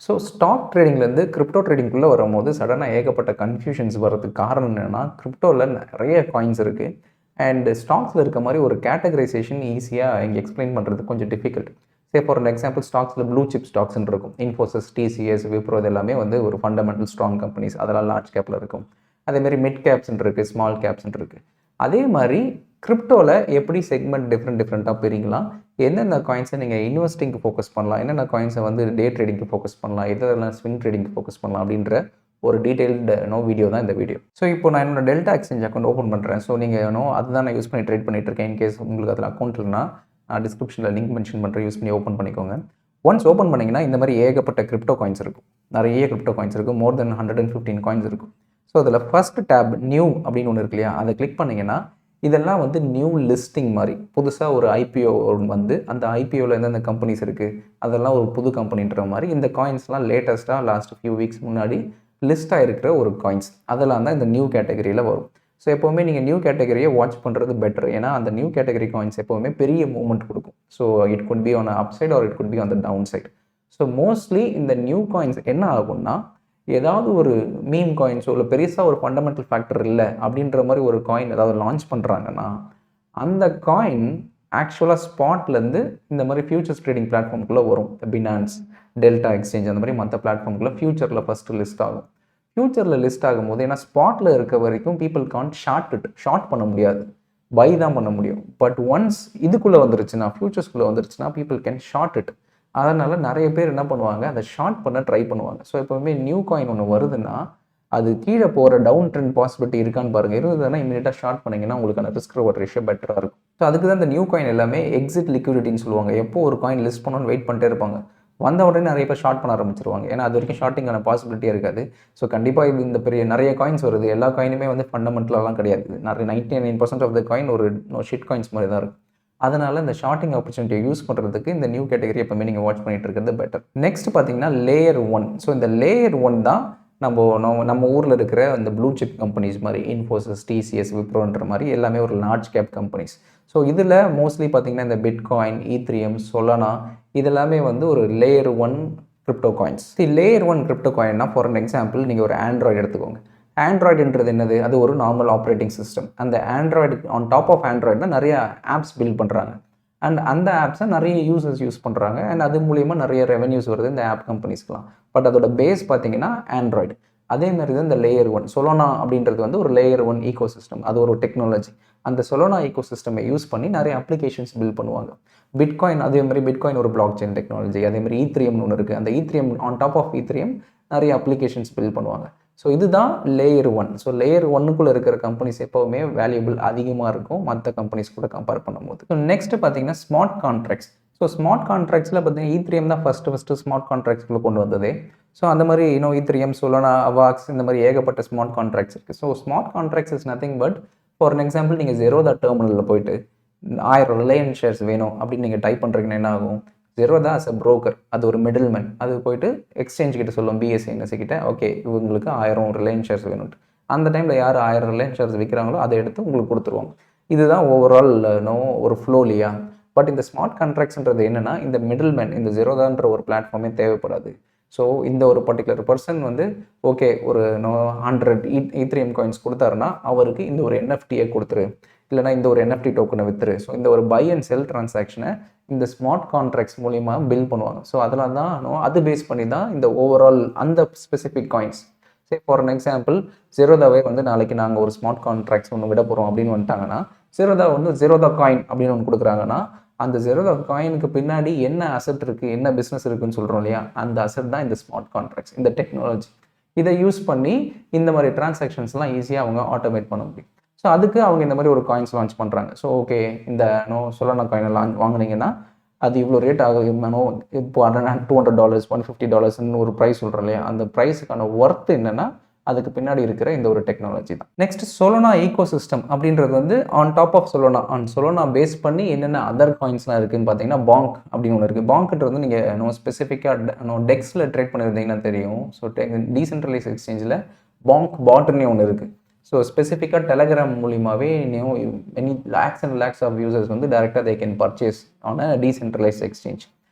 So stock ட்ரேடிங்லேருந்து crypto ட்ரேடிங்குள்ளே வரும்போது சடனாக ஏகப்பட்ட கன்ஃபியூஷன்ஸ் வர்றதுக்கு காரணம் என்னென்னா, கிரிப்டோவில் நிறைய காயின்ஸ் இருக்குது. அண்ட் ஸ்டாக்ஸில் இருக்க மாதிரி ஒரு கேட்டகரைசேஷன் ஈஸியாக இங்கே எக்ஸ்பிளைன் பண்ணுறது கொஞ்சம் டிஃபிகல்ட். ஃபார் அன் எக்ஸாம்பிள், ஸ்டாக்ஸில் ப்ளூ சிப் ஸ்டாக்ஸ்ன்னு இருக்கும். இன்ஃபோசிஸ், டிசிஎஸ், விப்ரோ, இது எல்லாமே வந்து ஒரு ஃபண்டமெண்டல் ஸ்ட்ராங் கம்பெனிஸ். அதெல்லாம் லார்ஜ் கேப்பில் இருக்கும். அதேமாதிரி மிட் கேப்ஸ்ன்னு இருக்குது, ஸ்மால் கேப்ஸ்ன்னு இருக்குது. அதே மாதிரி கிரிப்டோவில் எப்படி செக்மெண்ட் டிஃப்ரெண்ட்டாக பிரிக்கலாம், எந்தெந்த காயின்ஸை நீங்கள் இன்வெஸ்டிங்க்கு ஃபோக்கஸ் பண்ணலாம், என்னென்ன காயின்ஸை வந்து டே ட்ரேடிங்க்கு ஃபோக்கஸ் பண்ணலாம், எதெல்லாம் ஸ்விங் ட்ரேடிங்க்கு ஃபோக்கஸ் பண்ணலாம் அப்படின்ற ஒரு டீட்டெயில்டு வீடியோ தான் இந்த வீடியோ. ஸோ இப்போ நான் என்னோட டெல்டா எக்ஸ்சேஞ்ச் அக்கௌண்ட் ஓப்பன் பண்ணுறேன். ஸோ நீங்கள் அதுதான் நான் யூஸ் பண்ணி ட்ரேட் பண்ணிட்டு இருக்கேன். இன்கேஸ் உங்களுக்கு அதில் அக்கௌண்ட் இல்லைனா டிஸ்கிரிப்ஷனில் லிங்க் மென்ஷன் பண்ணுறேன், யூஸ் பண்ணி ஓப்பன் பண்ணிக்கோங்க. ஒன்ஸ் ஓப்பன் பண்ணிங்கன்னா இந்த மாதிரி ஏகப்பட்ட கிரிப்டோ காயின்ஸ் இருக்கும். நிறைய கிரிப்டோ காயின்ஸ் இருக்கும். மோர் தென் 115 காயின்ஸ் இருக்கும். ஸோ அதில் ஃபஸ்ட் டேப் நியூ அப்படின்னு ஒன்று இருக்கு இல்லையா, அதை கிளிக் பண்ணிங்கன்னா இதெல்லாம் வந்து நியூ லிஸ்டிங் மாதிரி. புதுசாக ஒரு ஐபிஓ வந்து அந்த ஐபிஓவில் எந்தெந்த கம்பெனிஸ் இருக்குது, அதெல்லாம் ஒரு புது கம்பெனின்ற மாதிரி. இந்த காயின்ஸ்லாம் லேட்டஸ்ட்டாக லாஸ்ட் ஃபியூ வீக்ஸ் முன்னாடி லிஸ்ட் ஆகிருக்கிற ஒரு காயின்ஸ், அதெல்லாம் தான் இந்த நியூ கேட்டகரியில் வரும். ஸோ எப்போவுமே நீங்கள் நியூ கேட்டகரியை வாட்ச் பண்ணுறது பெட்டர். ஏன்னா அந்த நியூ கேட்டகரி காயின்ஸ் எப்போவுமே பெரிய மூவ்மெண்ட் கொடுக்கும். So it could be on up side or it could be on the down side. So mostly இந்த நியூ காயின்ஸ் என்ன ஆகும்னா, ஏதாவது ஒரு மீம் காயின்ஸோ இல்லை பெருசாக ஒரு ஃபண்டமெண்டல் ஃபேக்டர் இல்லை அப்படின்ற மாதிரி ஒரு காயின் ஏதாவது லான்ச் பண்ணுறாங்கன்னா, அந்த காயின் ஆக்சுவலாக ஸ்பாட்லேருந்து இந்த மாதிரி ஃபியூச்சர்ஸ் ட்ரேடிங் பிளாட்ஃபார்முக்குள்ளே வரும். பினான்ஸ், டெல்டா எக்ஸ்சேஞ்ச், அந்த மாதிரி மற்ற பிளாட்ஃபார்முக்குள்ளே ஃபியூச்சரில் ஃபஸ்ட்டு லிஸ்ட் ஆகும். ஃபியூச்சரில் லிஸ்ட் ஆகும்போது, ஏன்னா ஸ்பாட்டில் இருக்க வரைக்கும் பீப்புள் கான்ட் ஷார்ட் பண்ண முடியாது, பை தான் பண்ண முடியும். பட் ஒன்ஸ் இதுக்குள்ளே வந்துருச்சுன்னா, ஃபியூச்சர்ஸ்குள்ளே வந்துருச்சுன்னா பீப்புள் கேன் ஷார்ட் இட். அதனால் நிறைய பேர் என்ன பண்ணுவாங்க, அதை ஷார்ட் பண்ண ட்ரை பண்ணுவாங்க. ஸோ எப்போவுமே நியூ காயின் ஒன்று வருதுன்னா, அது கீழே போகிற டவுன் ட்ரெண்ட் பாசிபிலிட்டி இருக்கான்னு பாருங்கள். இருந்ததுன்னா இமீடியட்டாக ஷார்ட் பண்ணிங்கன்னா உங்களுக்கான ரிஸ்க் ரிவார்ட் ரேஷியோ பெட்டராக இருக்கும். ஸோ அதுக்கு தான் இந்த நியூ காயின் எல்லாமே எக்ஸிட் லிக்விடிட்டின்னு சொல்லுவாங்க. எப்போ ஒரு காயின் லிஸ்ட் பண்ணணும்னு வெயிட் பண்ணிட்டே இருப்பாங்க. வந்த உடனே நிறைய பேர் ஷார்ட் பண்ண ஆரம்பிச்சிருவாங்க. ஏன்னா அது வரைக்கும் ஷார்ட்டிங்கான பாசிபிலிட்டியே இருக்காது. ஸோ கண்டிப்பாக இது இந்த பெரிய நிறைய காயின்ஸ் வருது. எல்லா காயினுமே வந்து ஃபண்டமெண்டலாலாம் கிடையாது. நிறைய 99% ஆஃப் த காயின் ஒரு ஷிட் காயின்ஸ் மாதிரி தான் இருக்கும். அதனால் இந்த ஷார்ட்டிங் ஆப்பர்ச்சுனிட்டியை யூஸ் பண்ணுறதுக்கு இந்த நியூ கேட்டகரி எப்போவுமே நீங்கள் வாட்ச் பண்ணிட்டு இருக்கிறது பெட்டர். நெக்ஸ்ட் பார்த்தீங்கன்னா லேயர் 1. ஸோ இந்த லேயர் 1 தான் நம்ம ஊரில் இருக்கிற இந்த ப்ளூ சிப் கம்பெனிஸ் மாதிரி இன்ஃபோசிஸ், டிசிஎஸ், விப்ரோன்ற மாதிரி எல்லாமே ஒரு லார்ஜ் கேப் கம்பெனிஸ். ஸோ இதில் மோஸ்ட்லி பார்த்தீங்கன்னா இந்த பிட்காயின், ஈத்ரியம், சொலானா இதெல்லாமே வந்து ஒரு layer 1 crypto coins. Layer 1 crypto காயின்னா, ஃபார் அன் எக்ஸாம்பிள் நீங்கள் ஒரு ஆண்ட்ராய்டு எடுத்துக்கோங்க. ஆண்ட்ராய்டுன்றது என்னது, அது ஒரு நார்மல் ஆப்ரேட்டிங் சிஸ்டம். அந்த Android on top of Android தான் நிறைய ஆப்ஸ் பில்ட் பண்ணுறாங்க. அண்ட் அந்த ஆப்ஸை நிறைய யூசர்ஸ் யூஸ் பண்ணுறாங்க. அண்ட் அது மூலிமா நிறைய ரெவன்யூஸ் வருது இந்த ஆப் கம்பெனிஸ்க்குலாம். பட் அதோட பேஸ் பார்த்தீங்கன்னா ஆண்ட்ராய்டு. அதே மாதிரி தான் இந்த லேயர் 1 சொலோனா அப்படின்றது வந்து ஒரு லேயர் 1 ஈகோ சிஸ்டம். அது ஒரு டெக்னாலஜி. அந்த சொலோனா ஈகோ சிஸ்டமை யூஸ் பண்ணி நிறைய அப்ளிகேஷன்ஸ் பில்ட் பண்ணுவாங்க. பிட்காயின் அதே மாதிரி பிட்காயின் ஒரு பிளாக் செயின் டெக்னாலஜி. அதே மாதிரி ஈத்ரியம்னு ஒன்று இருக்குது. அந்த Ethereum on top of Ethereum நிறைய அப்ளிகேஷன்ஸ் பில்ட் பண்ணுவாங்க. ஸோ இதுதான் லேயர் 1. ஸோ லேயர் 1க்குள்ளே இருக்கிற கம்பெனிஸ் எப்போவுமே வேல்யூபிள் அதிகமாக இருக்கும் மற்ற கம்பெனிஸ் கூட கம்பேர் பண்ணும்போது. ஸோ நெக்ஸ்ட்டு பார்த்தீங்கன்னா ஸ்மார்ட் கான்ட்ராக்ட்ஸ். ஸோ ஸ்மார்ட் கான்ட்ராக்ட்ஸில் பார்த்தீங்கன்னா ஈத்ரியம் தான் ஃபஸ்ட்டு ஸ்மார்ட் கான்ட்ராக்ட்ஸ்குள்ளே கொண்டு வந்ததே. ஸோ அந்த மாதிரி ஈத்ரியம், சொலோனா, அவாக்ஸ் இந்த மாதிரி ஏகப்பட்ட ஸ்மார்ட் கான்ட்ராக்ட்ஸ் இருக்குது. So smart contracts is nothing but, for an example, நீங்கள் ஜெரோதா டெர்மினலில் போயிட்டு 1000 ரிலையன்ஸ் ஷேர்ஸ் வேணும் அப்படின்னு நீங்கள் டைப் பண்ணுறீங்கன்னா என்ன ஆகும், ஜெரோதா அஸ் அ புரோக்கர், அது ஒரு மிடில் மேன், அது போயிட்டு எக்ஸ்சேஞ்ச் கிட்ட சொல்லும், பிஎஸ்சி கிட்ட, ஓகே இவங்களுக்கு 1000 ரிலையன்ஸ் ஷேர்ஸ் வேணும்ட்டு. அந்த டைமில் யார் 1000 ரிலையன்ஸ் ஷேர்ஸ் விற்கிறாங்களோ அதை எடுத்து உங்களுக்கு கொடுத்துருவாங்க. இதுதான் ஓவரால் ஒரு ஃப்ளோ இல்லையா. பட் இந்த ஸ்மார்ட் கான்ட்ராக்ட்ஸ்ன்றது என்னென்னா, இந்த மிடில் மேன், இந்த ஜெரோதான்ற ஒரு பிளாட்ஃபார்மே தேவைப்படாது. ஸோ இந்த ஒரு பர்டிகுலர் பர்சன் வந்து ஓகே ஒரு 100 ஈத்ரியம் காயின்ஸ் கொடுத்தாருன்னா அவருக்கு இந்த ஒரு என்எஃப்டியை கொடுத்துரு, இல்லைனா இந்த ஒரு என்எஃப்டி டோக்கனை வித்துரு. ஸோ இந்த ஒரு பை அண்ட் செல் டிரான்சாக்ஷனை இந்த ஸ்மார்ட் கான்ட்ராக்ட்ஸ் மூலிமா பில் பண்ணுவாங்க. ஸோ அதெல்லாம் தான் அது பேஸ் பண்ணி தான் இந்த ஓவரால் அந்த specific coins. For an example, ஜெரோதாவே வந்து நாளைக்கு நாங்கள் ஒரு ஸ்மார்ட் கான்ட்ராக்ட்ஸ் ஒன்று விட போகிறோம் அப்படின்னு வந்துட்டாங்கன்னா, ஜெரோதா வந்து ஜெரோதா காயின் அப்படின்னு ஒன்று கொடுக்குறாங்கன்னா, அந்த ஜெரோதா காயினுக்கு பின்னாடி என்ன அசெட் இருக்குது, என்ன பிஸ்னஸ் இருக்குதுன்னு சொல்கிறோம் இல்லையா, அந்த அசெட் தான் இந்த ஸ்மார்ட் கான்ட்ராக்ட்ஸ், இந்த டெக்னாலஜி. இதை யூஸ் பண்ணி இந்த மாதிரி டிரான்சாக்ஷன்ஸ்லாம் ஈஸியாக அவங்க ஆட்டோமேட் பண்ண முடியும். ஸோ அதுக்கு அவங்க இந்த மாதிரி ஒரு காயின்ஸ் லான்ச் பண்ணுறாங்க. ஸோ ஓகே இந்த சொலோனா காயினை வாங்கினீங்கன்னா அது இவ்வளோ ரேட் ஆகும். இப்போ $200, $150 ஒரு ப்ரைஸ் சொல்கிறோம் இல்லையா, அந்த ப்ரைஸுக்கான ஒர்த் என்னென்னா அதுக்கு பின்னாடி இருக்கிற இந்த ஒரு டெக்னாலஜி தான். நெக்ஸ்ட் சொலோனா ஈகோ சிஸ்டம் அப்படின்றது வந்து ஆன் டாப் ஆஃப் சொலோனா பேஸ் பண்ணி என்னென்ன அதர் காயின்ஸ்லாம் இருக்குதுன்னு பார்த்தீங்கன்னா, பாங்க் அப்படின்னு ஒன்று இருக்குது. பாங்க்ன்றது வந்து நீங்கள் ஸ்பெசிஃபிக்காக டெக்ஸில் ட்ரேட் பண்ணியிருந்தீங்கன்னா தெரியும். ஸோ டீசென்ட்ரலைஸ் எக்ஸ்சேஞ்சில் பாங்க் பாட்னே ஒன்று இருக்குது. ஸோ ஸ்பெசிஃபிக்காக டெலகிராம் மூலியமாகவே many lakhs and lakhs of users வந்து டேரெக்டாக they can purchase on a decentralise exchange.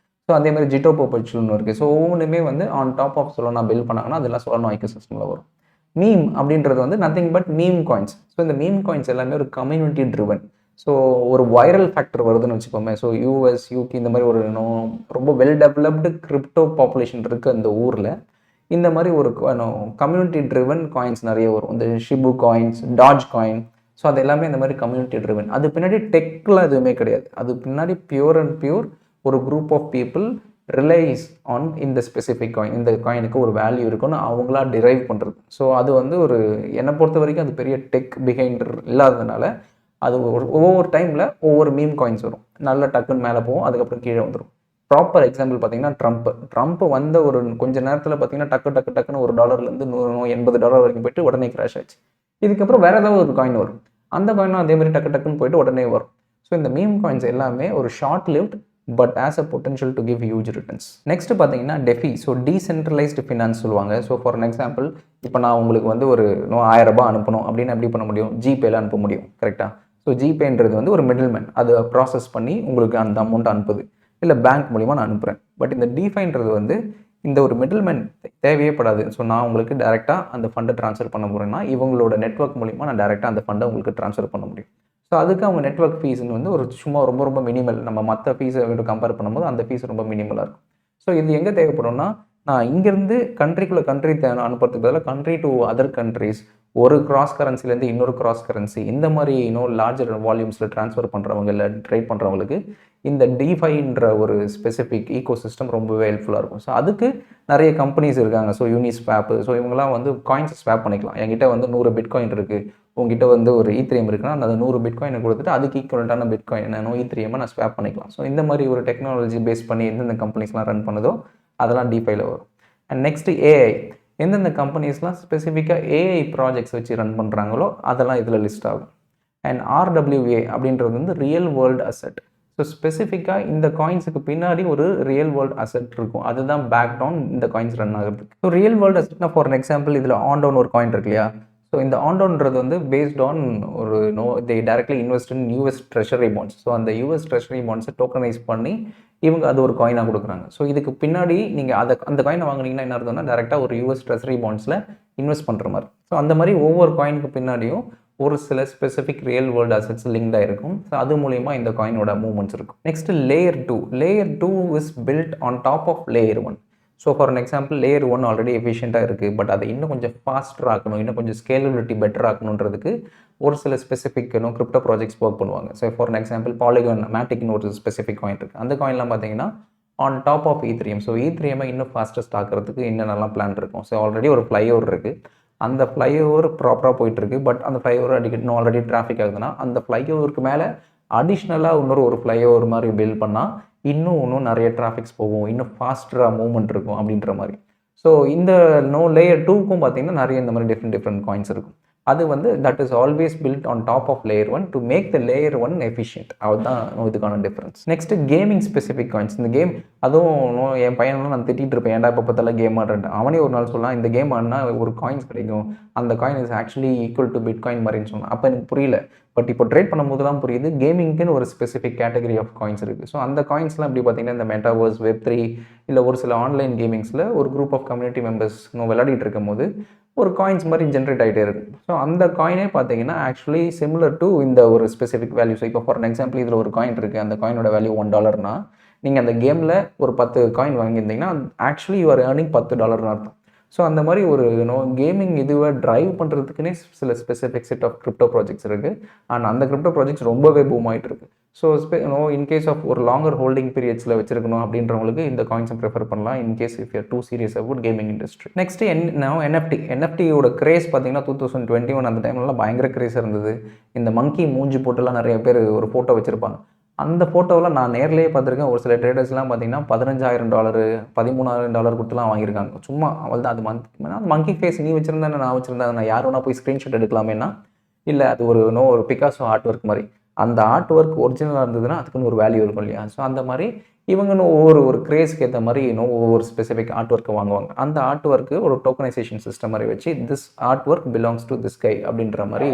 So அதேமாதிரி ஜிட்டோ பர்பச்சுவல்னு இருக்குது. ஸோ ஒவ்வொன்றுமே வந்து on top of Solana build பண்ணாங்கன்னா அதெல்லாம் Solana எக்கோசிஸ்டமில் வரும். மீம் அப்படின்றது வந்து nothing but meme coins. So இந்த மீம் காயின்ஸ் எல்லாமே ஒரு கம்யூனிட்டி ட்ரிவன். ஸோ ஒரு வைரல் ஃபேக்டர் வருதுன்னு வச்சுக்கோமே. ஸோ யூஎஸ், யூகே இந்த மாதிரி ஒரு ரொம்ப வெல் டெவலப்டு கிரிப்டோ பாப்புலேஷன் இருக்குது அந்த ஊரில். இந்த மாதிரி ஒரு கம்யூனிட்டி ட்ரிவன் காயின்ஸ் நிறைய வரும். இந்த ஷிபு காயின்ஸ், டாஜ் காயின். ஸோ அது எல்லாமே இந்த மாதிரி கம்யூனிட்டி ட்ரிவன். அது பின்னாடி டெக்லாம் எதுவுமே கிடையாது. அது பின்னாடி பியூர் அண்ட் பியூர் ஒரு group of people relies on இந்த ஸ்பெசிஃபிக் காயின். இந்த காயினுக்கு ஒரு வேல்யூ இருக்குன்னு அவங்களா டிரைவ் பண்ணுறது. ஸோ அது வந்து ஒரு என்னை பொறுத்த வரைக்கும் அது பெரிய டெக் பிஹைண்ட் இல்லாததுனால அது ஒவ்வொரு டைமில் ஒவ்வொரு மீம் காயின்ஸ் வரும். நல்ல டக்குன்னு மேலே போகும், அதுக்கப்புறம் கீழே வந்துடும். ப்ராப்பர் எக்ஸாம்பிள் பார்த்தீங்கன்னா ட்ரம்ப் வந்த ஒரு கொஞ்ச நேரத்தில் பார்த்தீங்கன்னா டக்குன்னு $1 $180 வரைக்கும் போயிட்டு உடனே கிராஷ் ஆச்சு. இதுக்கப்புறம் வேறு ஏதாவது ஒரு காயின் வரும். அந்த காயினும் அதே மாதிரி டக்குன்னு போயிட்டு உடனே வரும். ஸோ இந்த மீம் காயின்ஸ் எல்லாமே ஒரு short lived but as a potential to give huge returns. Next பார்த்தீங்கன்னா டெஃபி. ஸோ டீசென்ட்ரலைஸ்டு ஃபினான்ஸ் சொல்லுவாங்க. ஸோ ஃபார் அன் எக்ஸாம்பிள் இப்போ நான் உங்களுக்கு வந்து ஒரு $1000 அனுப்பணும் அப்படின்னு எப்படி பண்ண முடியும்? ஜிபேல அனுப்ப முடியும், கரெக்டாக? ஸோ ஜிபேன்றது வந்து ஒரு மிடில்மேன், அதை ப்ராசஸ் பண்ணி உங்களுக்கு அந்த அமௌண்ட் அனுப்புது. இல்லை பேங்க் மூலிமா நான் அனுப்புகிறேன். பட் இந்த டிஃபைன்றது வந்து இந்த ஒரு மிடில்மேன் தேவையே படாது. ஸோ நான் உங்களுக்கு டேரெக்டாக அந்த ஃபண்டை ட்ரான்ஸ்ஃபர் பண்ண போகிறேன்னா இவங்களோட நெட்வொர்க் மூலிமா நான் டேரெக்டாக அந்த ஃபண்டை உங்களுக்கு ட்ரான்ஸ்ஃபர் பண்ண முடியும். ஸோ அதுக்கு அவங்க நெட்வொர்க் ஃபீஸ்ன்னு வந்து ஒரு சும்மா ரொம்ப மினிமல். நம்ம மற்ற ஃபீஸை கம்பேர் பண்ணும்போது அந்த ஃபீஸ் ரொம்ப மினிமலாக இருக்கும். ஸோ இது எங்கே தேவைப்படும்னா, நான் இங்கேருந்து கண்ட்ரி அனுப்புறதுக்கு பதிலாக கண்ட்ரி டு அதர் கண்ட்ரிஸ், ஒரு கிராஸ் கரன்சிலேருந்து இன்னொரு கிராஸ் கரன்சி, இந்த மாதிரி லார்ஜர் வால்யூம்ஸில் ட்ரான்ஸ்ஃபர் பண்ணுறவங்க இல்லை ட்ரேட் பண்ணுறவங்களுக்கு இந்த டிஃபைன்ற ஒரு ஸ்பெசிஃபிக் ஈகோ சிஸ்டம் ரொம்பவே ஹெல்ப்ஃபுல்லாக இருக்கும். ஸோ அதுக்கு நிறைய கம்பெனிஸ் இருக்காங்க. ஸோ யூனிஸ்வாப்பு. ஸோ இவங்கெல்லாம் வந்து காயின்ஸை ஸ்வாப் பண்ணிக்கலாம். என்கிட்ட வந்து 100 பிட்காயின் இருக்குது, உங்ககிட்ட வந்து ஒரு ஈத்ரியம் இருக்குன்னா அந்த 100 பிட்காயினை கொடுத்துட்டு அதுக்கு ஈக்குவலண்டான பிட்காயின் ஈத்ரியமாக நான் ஸ்வாப் பண்ணிக்கலாம். ஸோ இந்த மாதிரி ஒரு டெக்னாலஜி பேஸ் பண்ணி எந்தெந்த கம்பெனிஸ்லாம் ரன் பண்ணுதோ அதெல்லாம் டிஃபைல வரும். And next AI. எந்தெந்த கம்பெனிஸ்லாம் ஸ்பெசிஃபிக்காக ஏஐ ப்ராஜெக்ட்ஸ் வச்சு ரன் பண்ணுறாங்களோ அதெல்லாம் இதில் லிஸ்ட் ஆகும். அண்ட் ஆர்டபிள்யூஏ அப்படின்றது வந்து ரியல் வேர்ல்டு அசெட். ஸோ ஸ்பெசிஃபிக்காக இந்த காயின்ஸுக்கு பின்னாடி ஒரு ரியல் வேர்ல்டு அசெட் இருக்கும். அதுதான் பேக் டவுன் இந்த காயின்ஸ் ரன் ஆகிறதுக்கு. ஸோ ரியல் வேர்ல்டு அசெட்னா ஃபார் அன் எக்ஸாம்பிள் இதில் ஆன்டவுன் ஒரு காயின் இருக்கு இல்லையா? ஸோ இந்த ஆன்டவுன்றது வந்து பேஸ்ட் ஆன் ஒரு they directly invest in US treasury bonds. So அந்த யூஎஸ் ட்ரெஷரி பாண்ட்ஸை டோக்கனைஸ் பண்ணி இவங்க அது ஒரு காயினாக கொடுக்குறாங்க. ஸோ இதுக்கு பின்னாடி நீங்கள் அந்த காயினை வாங்கினீங்கன்னா என்ன அர்த்தம்னா டேரெக்டாக ஒரு யூஎஸ் ட்ரெஷரி பாண்ட்ஸில் இன்வெஸ்ட் பண்ணுற மாதிரி. ஸோ அந்த மாதிரி ஒவ்வொரு காயினுக்கு பின்னாடியும் ஒரு சில ஸ்பெசிஃபிக் ரியல் வேர்ல்டு அசெட்ஸ் லிங்க்டாக இருக்கும். ஸோ அது மூலிமா இந்த காயினோட மூவ்மெண்ட்ஸ் இருக்கும். Next layer 2. Layer 2 is built on top of layer 1. So for an example layer 1 already எஃபிஷியண்ட்டாக இருக்குது. பட் அதை இன்னும் கொஞ்சம் ஃபாஸ்டர் ஆக்கணும், இன்னும் கொஞ்சம் ஸ்கேலபிலிட்டி பெட்டர் ஆக்கணுன்றதுக்கு ஒரு சில ஸ்பெசிஃபிக் கிரிப்டோ ப்ராஜெக்ட்ஸ் ஒர்க் பண்ணுவாங்க. So for an example Polygon மேட்டிக்னு ஒரு ஸ்பெசிஃபிக் காயின் இருக்குது. அந்த காயின்லாம் பார்த்தீங்கன்னா on top of Ethereum. So ஈத்ரியமை இன்னும் ஃபாஸ்டஸ்ட் ஆக்கிறதுக்கு என்னென்னலாம் பிளான் இருக்கும். ஸோ ஆல்ரெடி ஒரு ஃப்ளைஓவர் இருக்குது. அந்த ஃப்ளைஓவர் ப்ராப்பராக போயிட்டுருக்கு. பட் அந்த ஃப்ளைஓவர் இன்னும் ஆல்ரெடி டிராஃபிக் ஆகுதுன்னா அந்த ஃப்ளைஓவருக்கு மேலே அடிஷ்னலாக இன்னொரு ஃப்ளைஓவர் மாதிரி பில்ட் பண்ணால் இன்னும் நிறைய டிராஃபிக்ஸ் போகும், இன்னும் ஃபாஸ்டராக மூவ்மெண்ட் இருக்கும் அப்படின்ற மாதிரி. ஸோ இந்த லேயர் 2க்கும் பார்த்தீங்கன்னா நிறைய இந்த மாதிரி டிஃப்ரெண்ட் காயின்ஸ் இருக்கும். அது வந்து that is always build on top of layer 1 to make the layer 1 efficient. அதுதான் இதுக்கான difference. Next gaming specific coins. இந்த கேம் அதுவும் என் பையனும் நான் திட்டிகிட்டு இருப்பேன், ஏன்டா இப்போ பார்த்தாலும் கேம் ஆடுறேன். அவனே ஒரு நாள் சொல்லலாம் இந்த கேம் ஆடினா ஒரு காயின்ஸ் கிடைக்கும், அந்த coin is actually equal to bitcoin மாதிரின்னு சொன்னான். அப்போ எனக்கு புரியல. பட் இப்போ ட்ரேட் பண்ணும்போது தான் புரியுது கேமிங்க்குன்னு ஒரு ஸ்பெசிஃபிக் கேட்டகரி ஆஃப் காயின்ஸ் இருக்குது. ஸோ அந்த காயின்ஸ்லாம் எப்படி பார்த்தீங்கன்னா இந்த மெட்டாவர்ஸ், Web3 இல்லை ஒரு சில ஆன்லைன் கேமிங்ஸில் ஒரு குரூப் ஆஃப் கம்யூனிட்டி மெம்பர்ஸ் விளையாடிட்டு இருக்கும் போது ஒரு காயின்ஸ் மாதிரி ஜென்ரேட் ஆகிட்டே இருக்கும். ஸோ அந்த காயினே பார்த்தீங்கன்னா ஆக்சுவலி சிமிலர் டு இந்த ஒரு ஸ்பெசிஃபிக் வேல்யூ. ஸோ இப்போ ஃபார் அன் எக்ஸாம்பிள் இதில் ஒரு காயின் இருக்குது, அந்த காயினோட வேல்யூ $1. நீங்கள் அந்த கேமில் ஒரு 10 காயின் வாங்கியிருந்தீங்கன்னா ஆக்சுவலி யூ ஆர் ஏர்னிங் $10 அர்த்தம். ஸோ அந்த மாதிரி ஒரு கேமிங் இதுவை ட்ரைவ் பண்ணுறதுக்குன்னே சில specific set of crypto projects இருக்குது. அண்ட் அந்த கிரிப்டோ ப்ராஜெக்ட்ஸ் ரொம்பவே பூம் ஆகிட்டு இருக்குது. ஸோ இன்கேஸ் ஆஃப் ஒரு லாங்கர் ஹோல்டிங் பீரியட்ஸில் வச்சிருக்கணும் அப்படின்றவங்களுக்கு இந்த காயின்ஸை ப்ரிஃபர் பண்ணலாம். In case if you're too serious about gaming industry. Next என்எஃப்டியோட கிரேஸ் பார்த்தீங்கன்னா 2021 அந்த டைம்லலாம் பயங்கர கிரேஸ் இருந்தது. இந்த மங்கி மூஞ்சி போட்டுலாம் நிறைய பேர் ஒரு ஃபோட்டோ வச்சுருப்பாங்க. அந்த ஃபோட்டோவில் நான் நேர்லேயே பார்த்துருக்கேன். ஒரு சில ட்ரேடர்ஸ்லாம் பார்த்தீங்கன்னா $15,000 $13,000 கொடுத்துலாம் வாங்கியிருக்காங்க. சும்மா அவள் தான் அது மங்கி ஃபேஸ் நீ வச்சுருந்தேன் நான் வச்சுருந்தேன், நான் யார் வேணா போய் ஸ்க்ரீன்ஷாட் எடுக்கலாமேனா இல்லை, அது ஒரு பிகாசோ ஆர்ட் ஒர்க் மாதிரி. அந்த ஆர்ட் ஒர்க் ஒரிஜினலாக இருந்ததுன்னா அதுக்குன்னு ஒரு வேல்யூ இருக்கும் இல்லையா? ஸோ அந்த மாதிரி இவங்கன்னு ஒரு கிரேஸ்க்கு ஏற்ற மாதிரி ஒவ்வொரு ஸ்பெசிஃபிக் ஆர்ட் ஒர்க்கை வாங்குவாங்க. அந்த ஆர்ட் ஒர்க்கு ஒரு டோக்கனைசேஷன் சிஸ்டம் மாதிரி வச்சு this art work belongs to this guy அப்படின்ற மாதிரி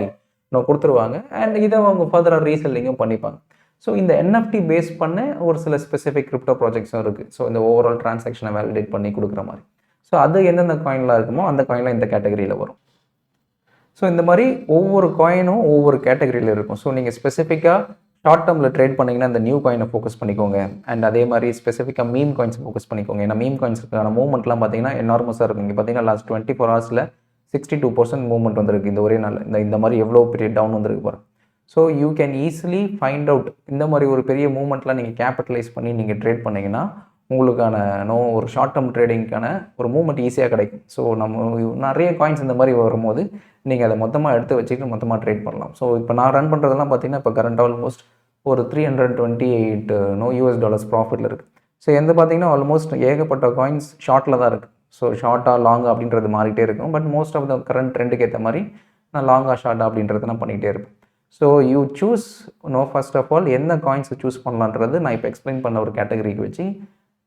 கொடுத்துருவாங்க. அண்ட் இதை அவங்க ஃபர்தராக ரீசெல்லிங்கும் பண்ணிப்பாங்க. ஸோ இந்த NFT பேஸ் பண்ண ஒரு சில ஸ்பெசிஃபிக் கிரிப்டோ ப்ராஜெக்ட்ஸும் இருக்குது. ஸோ இந்த ஓவரால் டிரான்சாக்ஷனை வேலிடேட் பண்ணி கொடுக்குற மாதிரி. ஸோ அது எந்தெந்த காயின்லாம் இருக்குமோ அந்த காயின்லாம் இந்த கேட்டகரியில் வரும். ஸோ இந்த மாதிரி ஒவ்வொரு காயினும் ஒவ்வொரு கேட்டகரியில் இருக்கும். ஸோ நீங்கள் ஸ்பெசிஃபிக்காக ஷார்ட் டேர்மில் ட்ரேட் பண்ணிங்கன்னா இந்த நியூ காயினை ஃபோக்கஸ் பண்ணிக்கோங்க. அண்ட் அதே மாதிரி ஸ்பெசிஃபிக்காக மீம் காயின்ஸ் ஃபோக்கஸ் பண்ணிக்கோங்க. ஏன்னா மீம் காயின்ஸுக்கான மூவ்மெண்ட்லாம் பார்த்தீங்கன்னா எனார்மஸாக இருக்கும். இங்கே பார்த்தீங்கன்னா லாஸ்ட் 24 ஹவர்ஸில் 62% மூவ்மெண்ட் வந்திருக்கு இந்த ஒரே நாள். இந்த மாதிரி எவ்வளோ பெரிய டவுன் வந்திருக்கு பாருங்க. So you can easily find out இந்த மாதிரி ஒரு பெரிய மூவ்மெண்ட்லாம் நீங்கள் கேபிட்டலைஸ் பண்ணி நீங்கள் ட்ரேட் பண்ணிங்கன்னா உங்களுக்கான ஒரு ஷார்ட் டேர்ம் ட்ரேடிங்க்கான ஒரு மூவ்மெண்ட் ஈஸியாக கிடைக்கும். ஸோ நம்ம நிறைய காயின்ஸ் இந்த மாதிரி வரும்போது நீங்கள் அதை மொத்தமாக எடுத்து வச்சுக்கிட்டு மொத்தமாக ட்ரேட் பண்ணலாம். ஸோ இப்போ நான் ரன் பண்ணுறதெல்லாம் பார்த்தீங்கன்னா இப்போ கரண்ட் ஆல்மோஸ்ட் ஒரு $328 ப்ராஃபிட்டில் இருக்குது. ஸோ எந்த பார்த்தீங்கன்னா ஆல்மோஸ்ட் ஏகப்பட்ட காயின்ஸ் ஷார்ட்டில் தான் இருக்குது. ஸோ ஷார்ட்டாக லாங்காக அப்படின்றது மாறிட்டே இருக்கும். But most of the current ட்ரெண்டுக்கு ஏற்ற மாதிரி நான் லாங்காக ஷார்ட்டாக அப்படின்றத நான் பண்ணிகிட்டே இருப்பேன். So you choose first of all என்ன காயின்ஸை சூஸ் பண்ணலான்றது நான் இப்போ எக்ஸ்பிளைன் பண்ண ஒரு கேட்டகரிக்கு வச்சு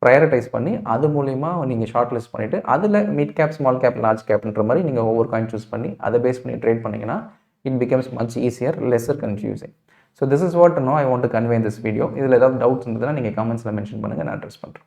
ப்ரையாரிட்டைஸ் பண்ணி அது மூலிமா நீங்கள் ஷார்ட் லிஸ்ட் பண்ணிவிட்டு அதில் mid cap, small cap, large கேப்ன்ற மாதிரி நீங்கள் ஒவ்வொரு காயின் சூஸ் பண்ணி அதை பேஸ் பண்ணி ட்ரேட் பண்ணிங்கன்னா it becomes much easier, lesser confusing. So this is what I want to convey in this video. இதில் ஏதாவது டவுட்ஸ் இருந்ததுன்னா நீங்கள் கமெண்ட்ஸில் மென்ஷன் பண்ணுங்கள், நான் அட்ரஸ் பண்ணுறேன்.